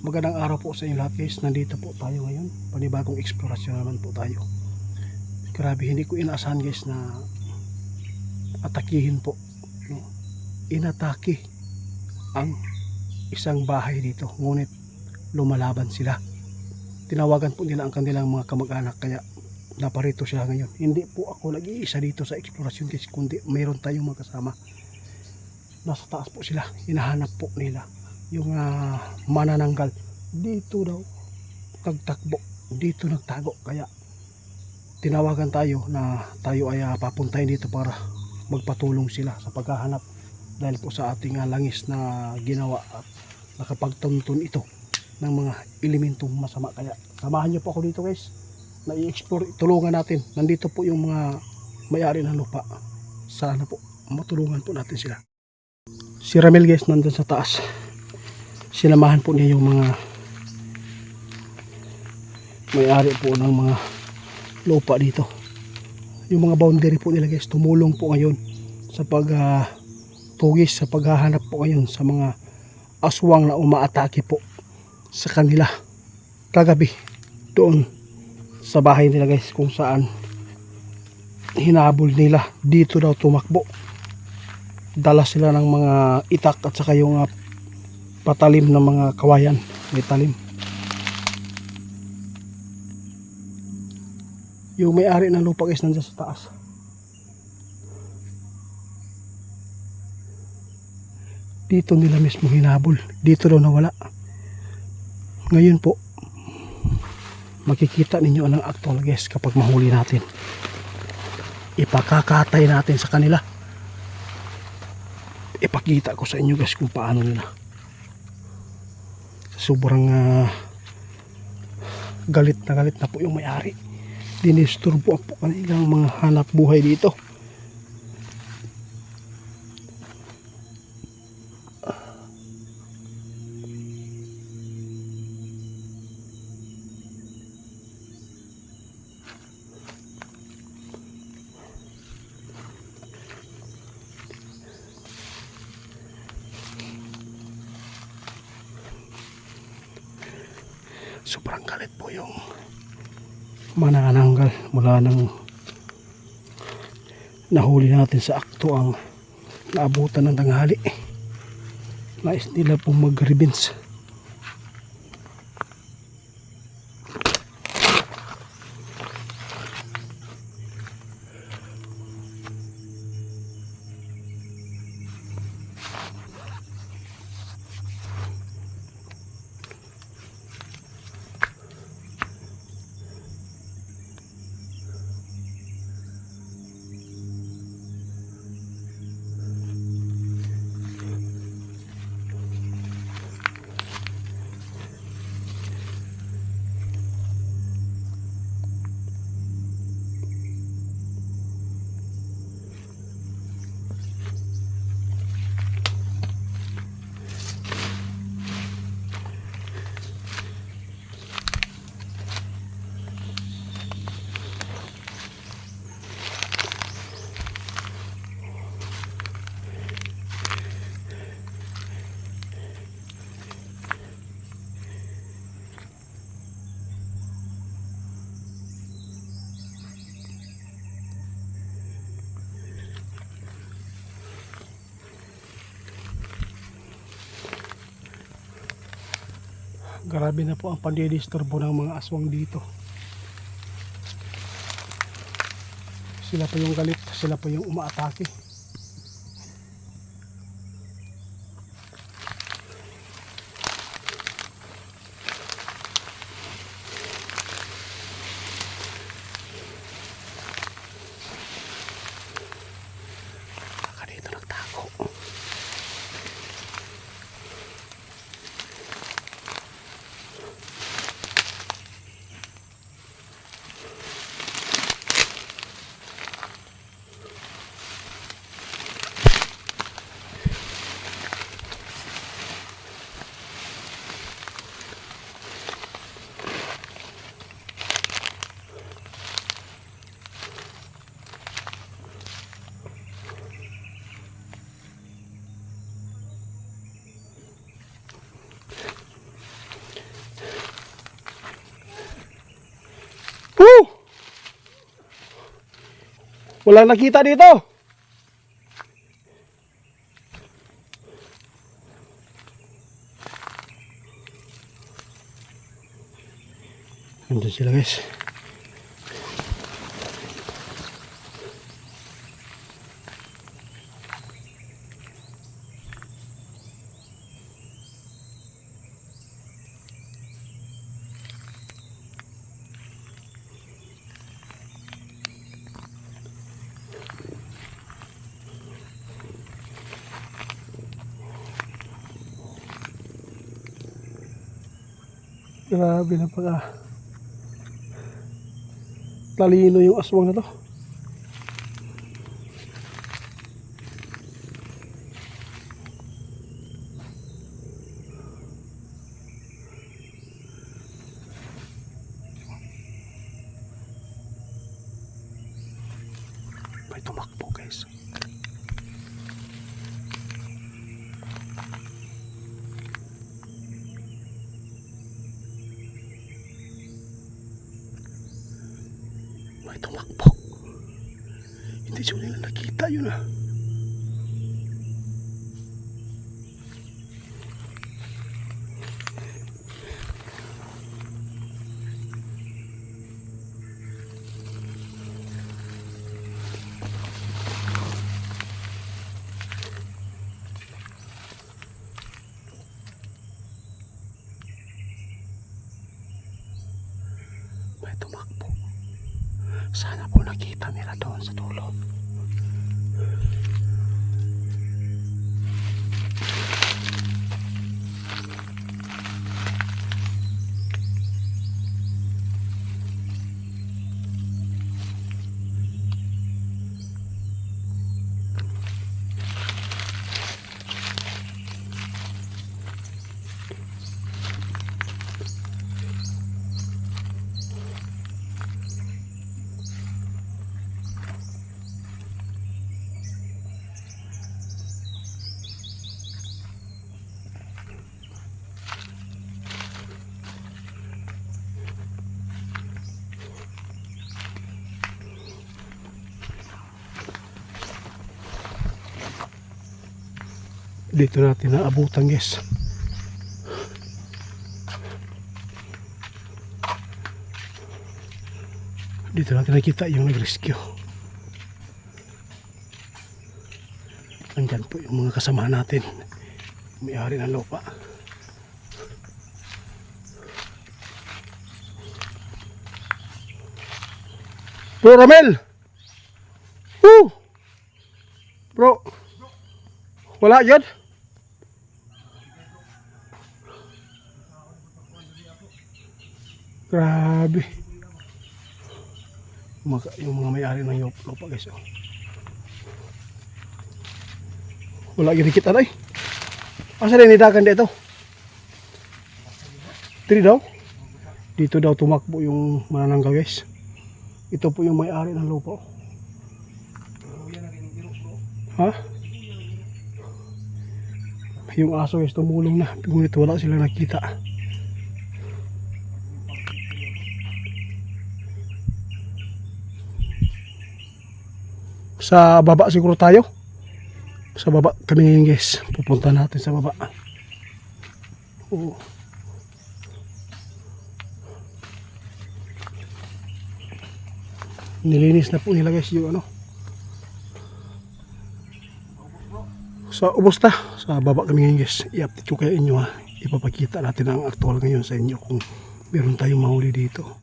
Magandang araw po sa inyo lahat guys. Nandito po tayo ngayon. Panibagong eksplorasyon naman po tayo. Grabe, hindi ko inaasahan guys na atakihin po. No? Inatake ang isang bahay dito. Ngunit lumalaban sila. Tinawagan po nila ang kanilang mga kamag-anak kaya naparito sila ngayon. Hindi po ako nag-iisa dito sa eksplorasyon guys, kundi mayroon tayong mga kasama. Nasa taas po sila. Hinahanap po nila yung manananggal. Dito daw nagtakbo, dito nagtago, kaya tinawagan tayo na tayo ay papuntahin dito para magpatulong sila sa paghahanap dahil po sa ating langis na ginawa at nakapagtuntun ito ng mga elementong masama. Kaya samahan niyo po ako dito guys na i-explore, tulungan natin. Nandito po yung mga may-ari ng lupa, sana po matulungan po natin sila. Si Ramel guys nandun sa taas, sinamahan po niya yung mga may-ari po ng mga lupa dito, yung mga boundary po nila guys. Tumulong po ngayon sa pagtugis, sa paghahanap po ngayon sa mga aswang na umaatake po sa kanila kagabi doon sa bahay nila guys, kung saan hinabol nila. Dito daw tumakbo, dala sila ng mga itak at saka yung patalim ng mga kawayan, may talim. Yung may-ari ng lupa guys nandiyan sa taas. Dito nila mismo hinabol, dito daw nawala. Ngayon po makikita ninyo ang actual guys kapag mahuli natin. Ipakakatay natin sa kanila. Ipakita ko sa inyo guys kung paano nila. Sobrang galit na po yung may-ari. Dinisturbo po kanilang mga hanap buhay dito. Sobrang galit po yung manananggal mula nang nahuli natin sa akto ang naabutan ng tanghali. Nais nila pong mag-revenge. Grabe na po ang pandidisturbo ng mga aswang dito. Sila pa yung galit, sila pa yung umaatake. Saka dito nagtago. Woo! Walang nakita dito. Nandun sila guys. Grabe na pag talino yung aswang na to. May tumakbo guys. May tumakbo. Hindi siya nila nakita yun ah. May tumakbo. Sana po nakita nila doon sa dulo. Dito natin naabutan guys. Dito natin nakita yung nag-rescue. Andyan po yung mga kasama natin. May-ari ng lupa. Bro Ramel! Woo! Bro! Wala yun? Grabe. Yung mga may-ari ng lupa guys. Oh. Wala ginikita na eh. Asa rin nidagan dito? Dito daw? Dito daw tumakbo yung manananggal guys. Ito po yung may-ari ng lupa. Ha? Yung aso guys tumulong na. Ngunit wala sila nakita. Sa baba siguro tayo. Sa baba kami ngayon guys. Pupunta natin sa baba. Oo. Nilinis na po nila guys yung ano. Sa ubos na. Sa baba kami ngayon guys. I-update ko kayo inyo ha. Ipapakita natin ang actual ngayon sa inyo kung meron tayong mahuli dito.